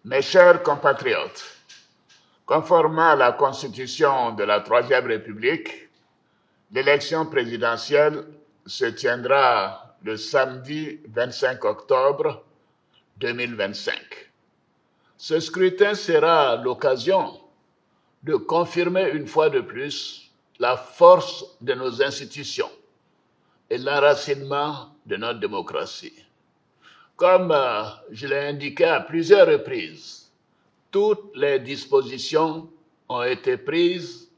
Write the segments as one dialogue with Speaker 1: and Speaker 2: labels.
Speaker 1: Mes chers compatriotes, conformément à la Constitution de la Troisième République, l'élection présidentielle se tiendra le samedi 25 octobre 2025. Ce scrutin sera l'occasion de confirmer une fois de plus la force de nos institutions et l'enracinement de notre démocratie. Comme je l'ai indiqué à plusieurs reprises, toutes les dispositions ont été prises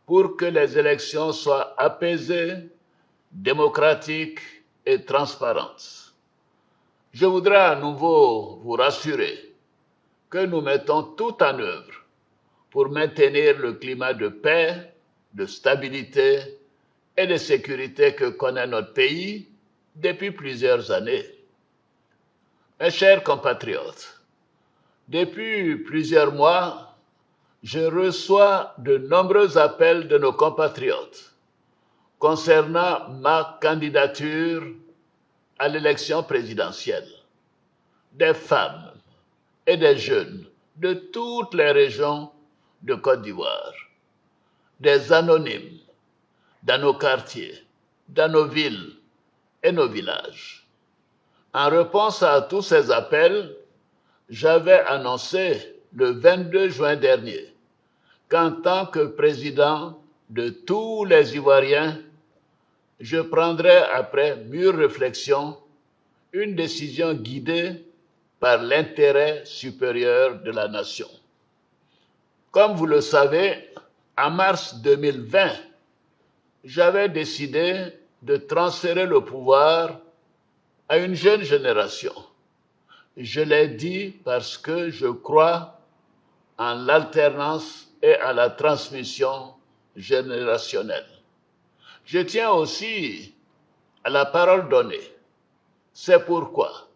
Speaker 1: pour que les élections soient apaisées, démocratiques et transparentes. Je voudrais à nouveau vous rassurer que nous mettons tout en œuvre pour maintenir le climat de paix, de stabilité et de sécurité que connaît notre pays depuis plusieurs années. Mes chers compatriotes, depuis plusieurs mois, je reçois de nombreux appels de nos compatriotes concernant ma candidature à l'élection présidentielle. Des femmes et des jeunes de toutes les régions de Côte d'Ivoire, des anonymes dans nos quartiers, dans nos villes et nos villages. En réponse à tous ces appels, j'avais annoncé le 22 juin dernier qu'en tant que président de tous les Ivoiriens, je prendrai après mûre réflexion une décision guidée par l'intérêt supérieur de la nation. Comme vous le savez, en mars 2020, j'avais décidé de transférer le pouvoir à une jeune génération. Je l'ai dit parce que je crois en l'alternance et à la transmission générationnelle. Je tiens aussi à la parole donnée. C'est pourquoi,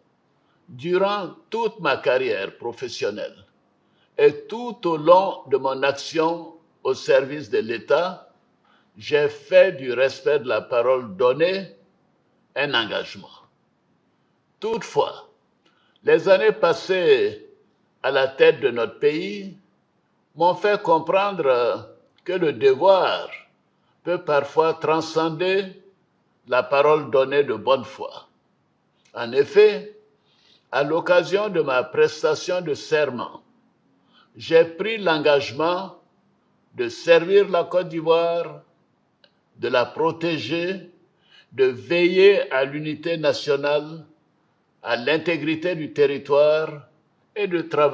Speaker 1: durant toute ma carrière professionnelle et tout au long de mon action au service de l'État, j'ai fait du respect de la parole donnée un engagement. Toutefois, les années passées à la tête de notre pays m'ont fait comprendre que le devoir peut parfois transcender la parole donnée de bonne foi. En effet, à l'occasion de ma prestation de serment, j'ai pris l'engagement de servir la Côte d'Ivoire, de la protéger, de veiller à l'unité nationale, à l'intégrité du territoire et de travailler